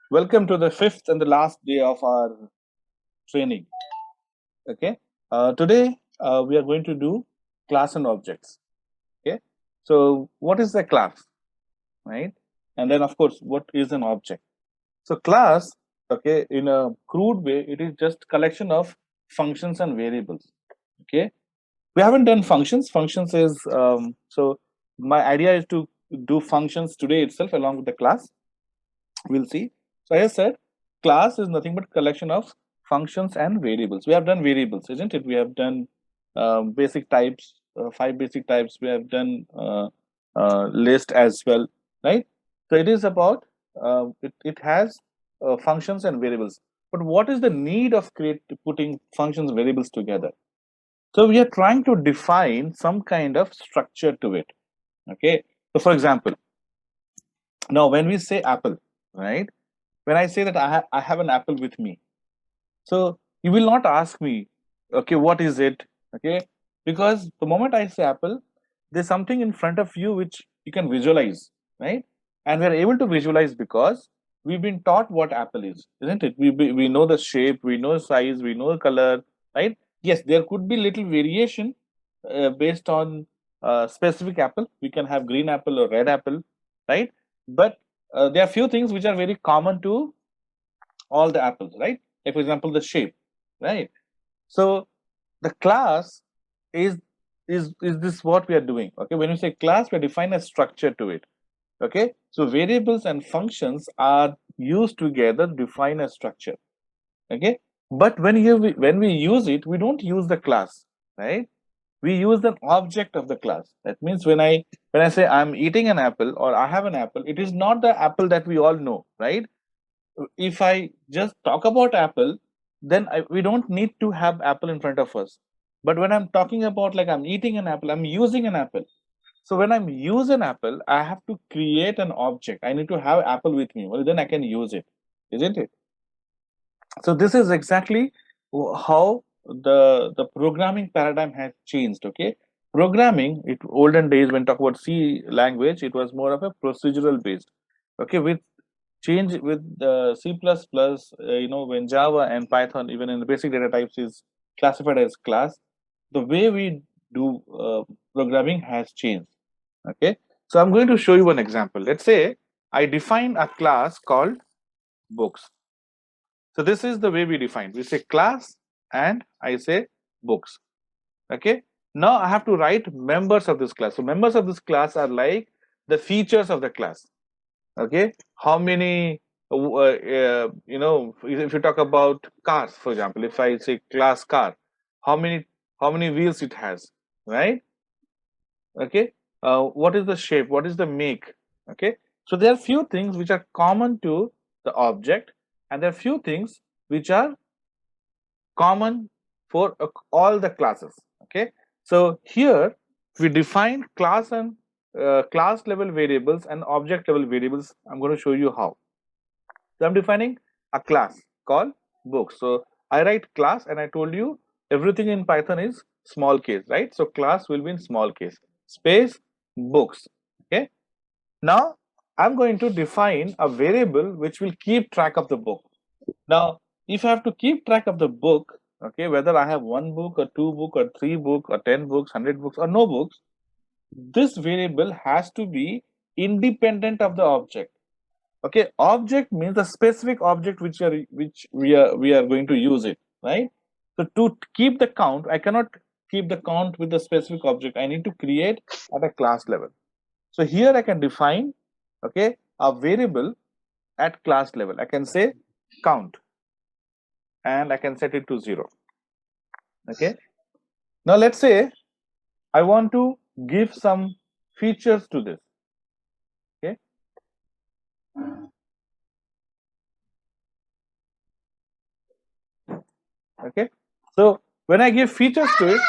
Welcome to the fifth and the last day of our training. Okay. Today we are going to do class and objects. Okay. So what is the class, right? And then of course, what is an object? So class, okay, in a crude way, it is just collection of functions and variables. Okay. We haven't done functions. Functions is so my idea is to do functions today itself along with the class. We'll see. So as I said, class is nothing but collection of functions and variables. We have done variables, isn't it? We have done basic types, five basic types. We have done list as well, right? So it is about it has functions and variables. But what is the need of putting functions and variables together? So we are trying to define some kind of structure to it. Okay. So for example, now when we say apple, right? When I say that I have an apple with me, so you will not ask me, okay, what is it? Okay, because the moment I say apple, there's something in front of you which you can visualize, right? And we're able to visualize because we've been taught what apple is, isn't it? We know the shape, we know size, we know color, right? Yes, there could be little variation based on specific apple. We can have green apple or red apple, right? But there are few things which are very common to all the apples, right? Like for example, the shape, right? So the class is is this what we are doing? Okay, when you say class, we define a structure to it. Okay, so variables and functions are used together to define a structure. Okay, but when we use it, we don't use the class, right? We use the object of the class. That means when I say I'm eating an apple or I have an apple, it is not the apple that we all know, right? If I just talk about apple, then we don't need to have apple in front of us. But when I'm talking about like I'm eating an apple, I'm using an apple. So when I'm use an apple, I have to create an object. I need to have apple with me. Well, then I can use it, isn't it? So this is exactly how the programming paradigm has changed. Okay, programming it olden days when talk about C language, it was more of a procedural based. Okay, with change with C++, when Java and Python, even in the basic data types, is classified as class, the way we do programming has changed. Okay, so I'm going to show you an example. Let's say I define a class called books. So this is the way we define. We say class and I say books. Okay, now I have to write members of this class. So members of this class are like the features of the class. Okay, how many if you talk about cars, for example, if I say class car, how many wheels it has, right? Okay, what is the shape, what is the make? Okay, so there are few things which are common to the object, and there are few things which are common for all the classes. Okay, so here we define class and class level variables and object level variables. I'm going to show you how. So I'm defining a class called books. So I write class and I told you everything in Python is small case, right? So class will be in small case, space books. Okay. Now I'm going to define a variable which will keep track of the book. Now, if I have to keep track of the book, okay, whether I have one book or two book or three book or 10 books, 100 books or no books, this variable has to be independent of the object. Okay, object means a specific object which we are going to use it, right? So to keep the count, I cannot keep the count with the specific object. I need to create at a class level. So here I can define, okay, a variable at class level. I can say count and I can set it to 0. Okay, now let's say I want to give some features to this. Okay, okay, so when I give features to it,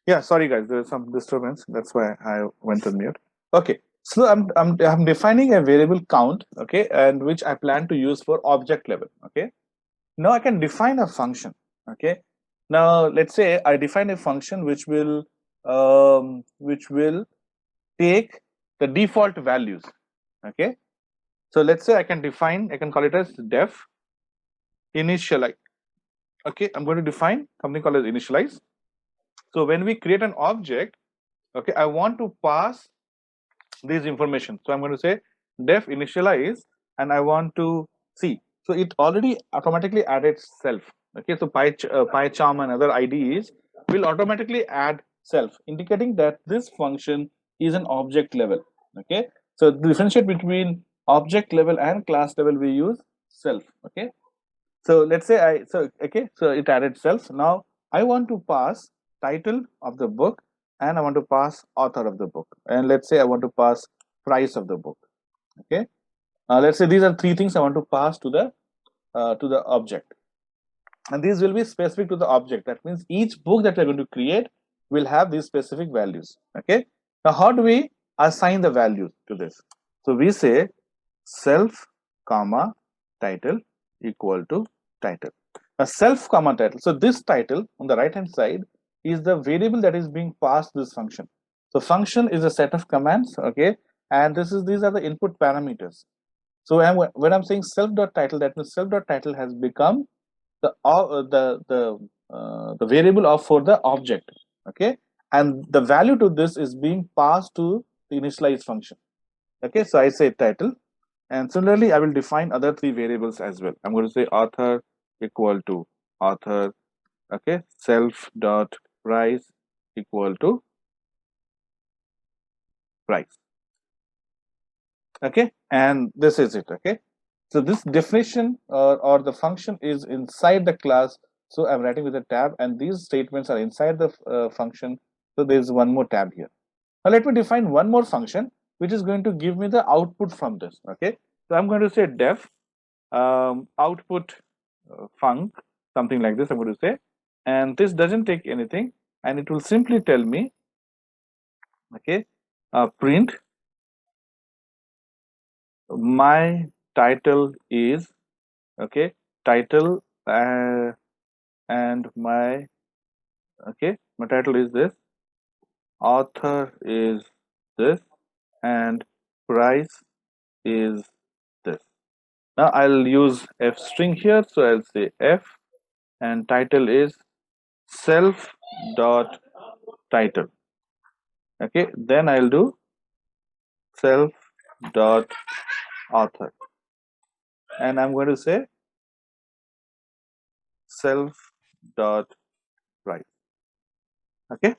Yeah, sorry guys, there's some disturbance. That's why I went on mute. Okay, so I'm defining a variable count, okay, and which I plan to use for object level. Okay, now I can define a function. Okay, now let's say I define a function which will take the default values. Okay, so let's say I can call it as def initialize. Okay, I'm going to define something called as initialize. So when we create an object, okay, I want to pass this information. So I'm going to say def initialize, and I want to see. So it already automatically added self. Okay, so PyCharm and other IDEs will automatically add self, indicating that this function is an object level. Okay, so the differentiate between object level and class level, we use self. Okay, so let's say so it added self. Now I want to pass title of the book, and I want to pass author of the book, and let's say I want to pass price of the book. Okay, let's say these are three things I want to pass to the object, and these will be specific to the object. That means each book that we're going to create will have these specific values. Okay, now how do we assign the values to this? So we say self comma title equal to title. A self comma title. So this title on the right hand side is the variable that is being passed to this function. So function is a set of commands, okay, and these are the input parameters. So when I'm saying self dot title, that means self dot title has become the variable of for the object, okay, and the value to this is being passed to the initialize function. Okay, so I say title, and similarly, I will define other three variables as well. I'm going to say author equal to author, okay, self dot price equal to price, okay, and this is it. Okay, so this definition or the function is inside the class. So I'm writing with a tab, and these statements are inside the function. So there's one more tab here. Now let me define one more function which is going to give me the output from this. Okay, so I'm going to say def output func, something like this I'm going to say, and this doesn't take anything, and it will simply tell me, okay, print my title is, okay, title and my, okay, my title is this, author is this, and price is this. Now I'll use f string here, so I'll say f, and title is self dot title. Okay, then I'll do self dot author, and I'm going to say self dot price. Okay,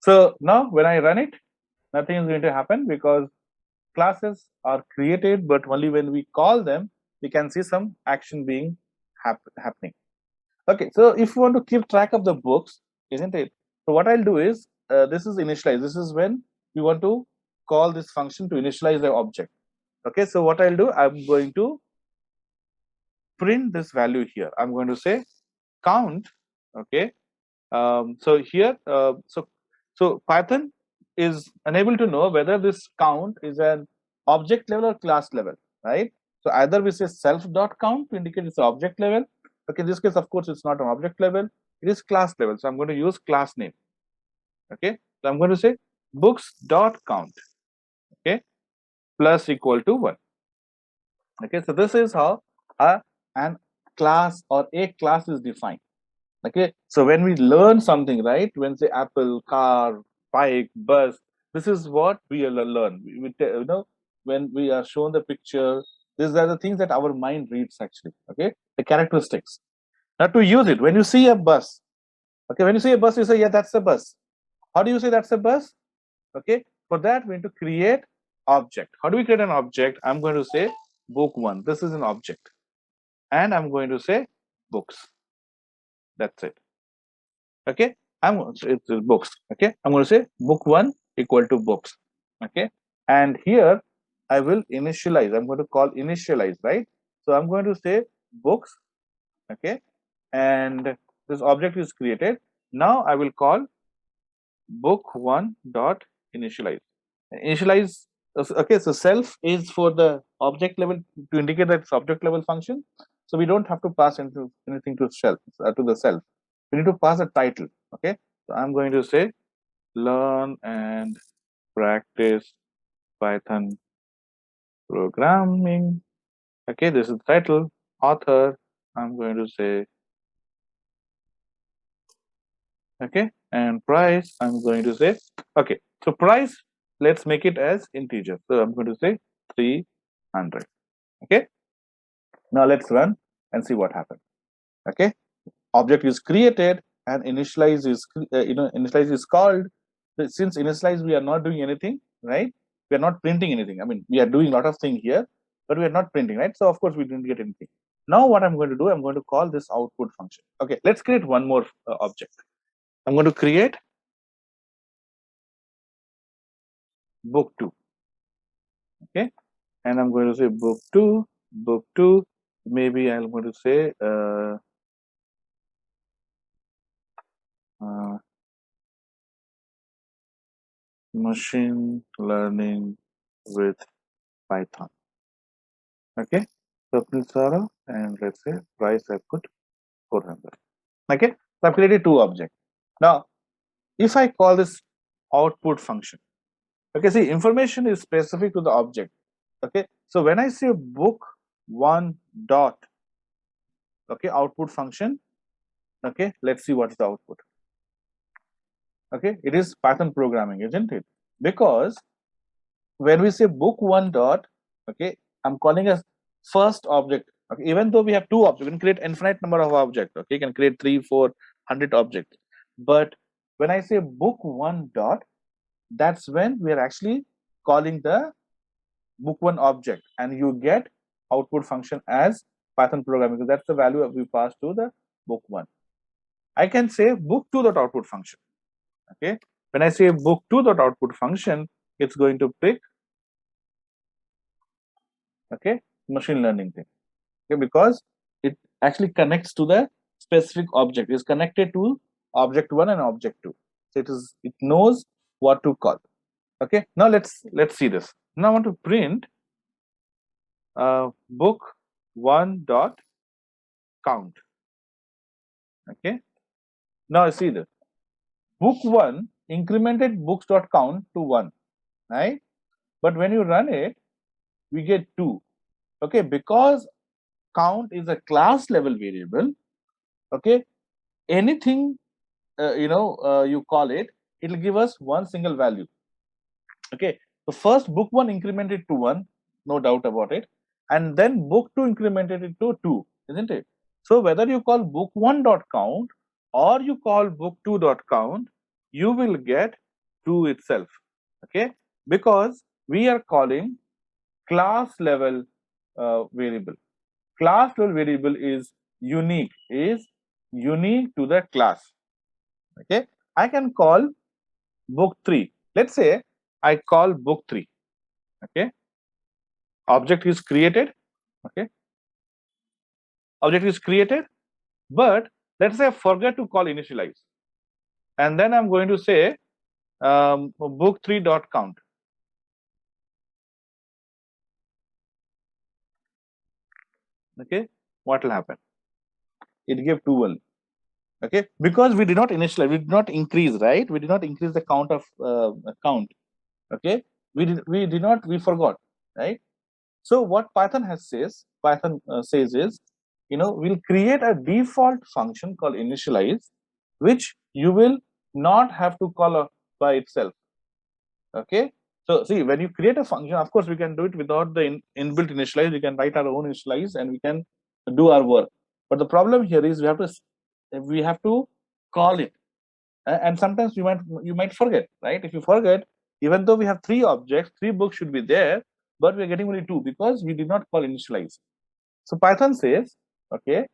so now when I run it, nothing is going to happen because classes are created, but only when we call them we can see some action being happening. Okay, so if you want to keep track of the books, isn't it? So what I'll do is this is initialize. This is when we want to call this function to initialize the object. Okay, so what I'll do, I'm going to print this value here. I'm going to say count. Okay, so here, so Python is unable to know whether this count is an object level or class level, right? So either we say self dot count to indicate it's object level. Okay, in this case, of course, it's not an object level; it is class level. So I'm going to use class name. Okay, so I'm going to say books dot count. Okay, plus equal to 1. Okay, so this is how an class or a class is defined. Okay, so when we learn something, right, when say apple, car, bike, bus, this is what we learn. You know, when we are shown the picture, these are the things that our mind reads actually. Okay, the characteristics. Now to use it, when you see a bus, okay, when you see a bus, you say, yeah, that's a bus. How do you say that's a bus? Okay, for that we need to create object. How do we create an object? I'm going to say book 1. This is an object, and I'm going to say books. That's it. Okay, it's books. Okay, I'm going to say book 1 equal to books. Okay, and here I will initialize. I'm going to call initialize, right? So I'm going to say books. Okay, and this object is created. Now I will call book1 dot initialize. Initialize, okay, so self is for the object level to indicate that it's object level function. So we don't have to pass into anything to self, to the self. We need to pass a title. Okay, so I'm going to say learn and practice Python programming. Okay, this is the title. Author, I'm going to say, okay, and price, I'm going to say, okay, so price, let's make it as integer. So I'm going to say 300. Okay, now let's run and see what happens. Okay, object is created and initialize is initialize is called. Since initialize we are not doing anything, right? We are not printing anything. I mean, we are doing a lot of things here, but we are not printing, right? So of course we didn't get anything. Now what I'm going to do, I'm going to call this output function. Okay, let's create one more object. I'm going to create book2. Okay, and I'm going to say book2. Maybe I'm going to say machine learning with Python. Okay, so Sara, and let's say price I put 400. Okay, so I've created two objects. Now, if I call this output function, okay, see, information is specific to the object. Okay, so when I say book1 dot, okay, output function, okay, let's see what's the output. Okay, it is Python programming, isn't it? Because when we say book1 dot, okay, I'm calling a first object. Okay, even though we have two objects, we can create infinite number of objects. Okay, you can create 3, 4, 100 objects. But when I say book1 dot, that's when we are actually calling the book1 object, and you get output function as Python programming, because that's the value that we pass to the book1. I can say book2 dot output function. Okay, when I say book2 dot output function, it's going to pick, okay, machine learning thing. Okay, because it actually connects to the specific object, is connected to object 1 and object 2. So it knows what to call. Okay, now let's see this. Now I want to print book1 dot count. Okay, now see this. Book1 incremented books dot count to 1, right? But when you run it, we get 2. Okay, because count is a class level variable. Okay, anything you call it, it'll give us one single value. Okay, so first book1 incremented to 1, no doubt about it, and then book2 incremented it to 2, isn't it? So whether you call book1 dot count or you call book2 dot count, you will get 2 itself. Okay, because we are calling class level variable. Class level variable is unique to the class. Okay, I can call book3. Let's say I call book3. Okay, object is created. Okay, object is created, but let's say I forget to call initialize, and then I'm going to say book3 dot count. Okay, what will happen? It gave 2 only. Okay, because we did not initialize, we did not increase, right? We did not increase the count of count. Okay, we forgot, right? So what Python says is, we'll create a default function called initialize, which you will not have to call by itself. Okay, so see, when you create a function, of course we can do it without the inbuilt initialize. We can write our own initialize and we can do our work. But the problem here is we have to call it, and sometimes you might forget, right? If you forget, even though we have 3 objects, 3 books should be there, but we are getting only 2 because we did not call initialize. So Python says, okay,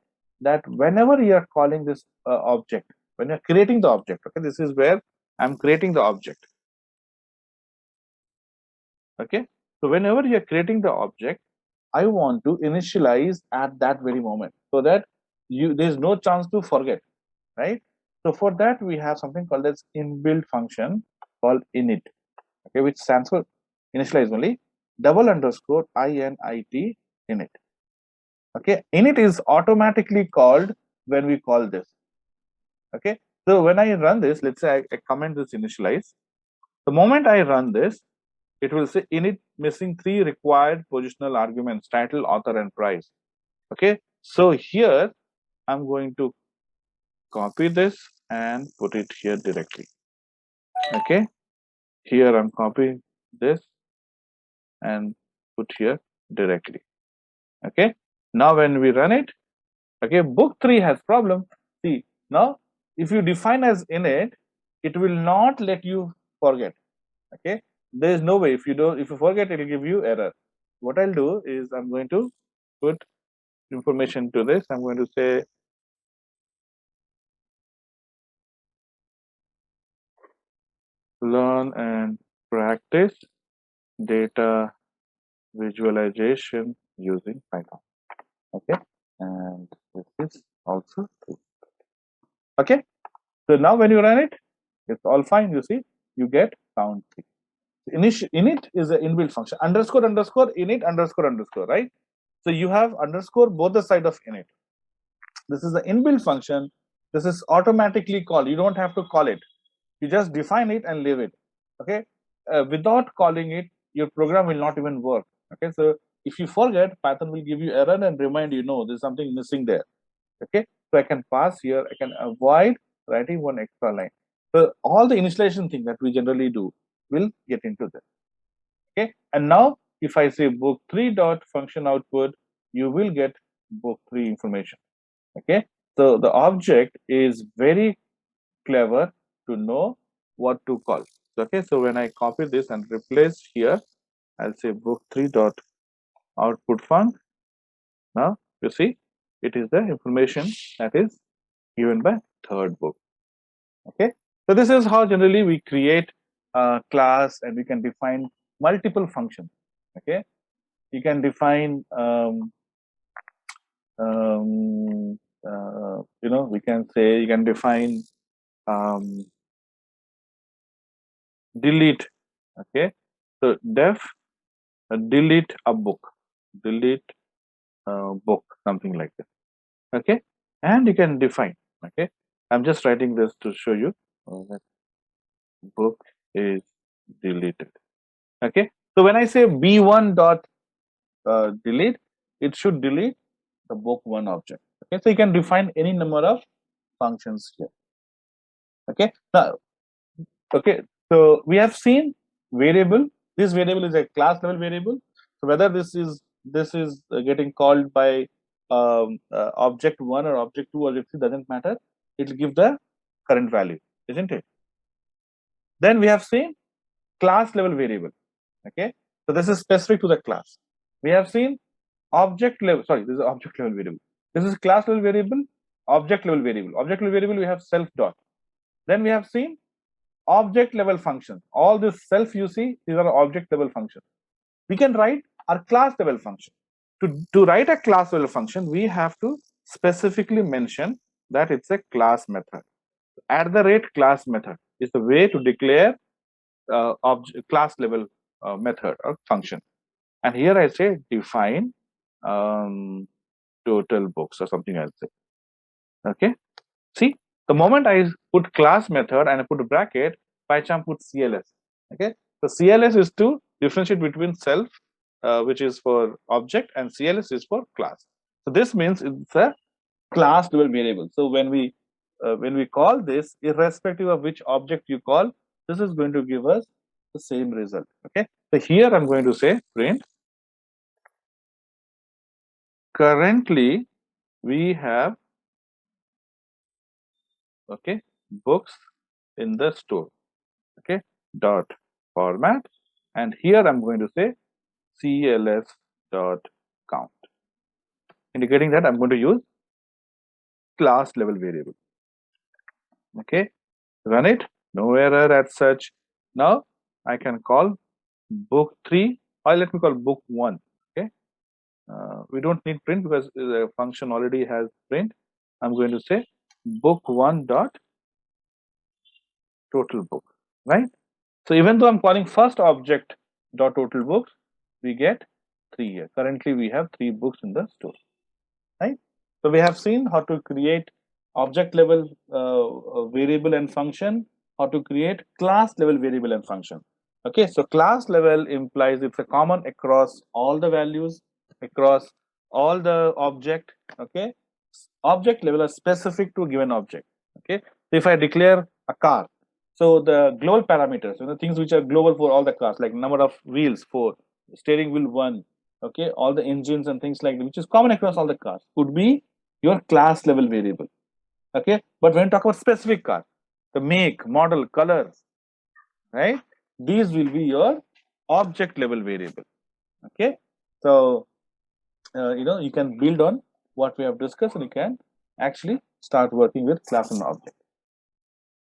that whenever you are calling this object, when you're creating the object, okay, this is where I'm creating the object. Okay, so whenever you're creating the object, I want to initialize at that very moment, so that there's no chance to forget, right? So for that, we have something called as inbuilt function called init, okay, which stands for initialize only double underscore init init. Okay, init is automatically called when we call this. Okay, so when I run this, let's say I comment this initialize. The moment I run this, it will say init missing 3 required positional arguments: title, author, and price. Okay, so here I'm going to copy this and put it here directly. Okay, here I'm copying this and put here directly. Okay, now when we run it, okay, book 3 has problem. See, now if you define as init, it will not let you forget. Okay, there is no way. If you forget, it will give you error. What I'll do is I'm going to put information to this. I'm going to say learn and practice data visualization using Python. Okay, and this is also true. Okay, so now when you run it, it's all fine. You see, you get count 3. Init is an inbuilt function. Underscore underscore init underscore underscore, right? So you have underscore both the side of init. This is the inbuilt function. This is automatically called. You don't have to call it. You just define it and leave it. Okay, without calling it, your program will not even work. Okay, so if you forget, Python will give you error and remind you, no, there's something missing there. Okay, so I can pass here. I can avoid writing one extra line. So all the initialization thing that we generally do will get into this. Okay, and now if I say book 3 dot function output, you will get book 3 information. Okay, so the object is very clever to know what to call. Okay, so when I copy this and replace here, I'll say book 3 dot output func. Now you see it is the information that is given by third book. Okay, so this is how generally we create a class and we can define multiple functions. Okay, you can define we can say you can define delete. Okay, so def delete a book, delete book, something like that. Okay, and you can define. Okay, I'm just writing this to show you that book is deleted. Okay, so when I say b1 dot delete, it should delete the book 1 object. Okay, so you can define any number of functions here. Okay, now okay, so we have seen variable. This variable is a class level variable. So whether this is getting called by object 1 or object 2 or object 3 doesn't matter. It will give the current value, isn't it? Then we have seen class level variable. Okay, so this is specific to the class. We have seen object level. Sorry, this is object level variable. This is class level variable, object level variable. Object level variable we have self dot. Then we have seen object level functions. All this self you see, these are object level functions. We can write our class level function. To write a class level function, we have to specifically mention that it's a class method. At the rate class method is the way to declare class level method or function. And here I say define total books or something I'll say. Okay, see, the moment I put class method and I put a bracket, PyCharm puts CLS. Okay, so CLS is to differentiate between self, which is for object, and CLS is for class. So this means it's a class level variable. So when we call this, irrespective of which object you call, this is going to give us the same result. Okay, so here I'm going to say print currently we have okay books in the store. Okay, dot format, and here I'm going to say cls dot count, indicating that I'm going to use class level variable. Okay, run it, no error as such. Now I can call book 3, or let me call book 1. Okay, we don't need print because the function already has print. I'm going to say book 1 dot total book, right? So even though I'm calling first object dot total books, we get 3 here. Currently, we have 3 books in the store, right? So we have seen how to create object level variable and function, how to create class level variable and function. Okay, so class level implies it's a common across all the values, across all the object. Okay, object level are specific to a given object. Okay, so if I declare a car, so the global parameters, things which are global for all the cars, like number of wheels 4, steering wheel 1, okay, all the engines and things like that, which is common across all the cars, could be your class level variable. Okay, but when you talk about specific car, the make, model, color, right, these will be your object level variable. Okay, so you can build on what we have discussed, and you can actually start working with class and object.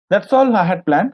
That's all I had planned.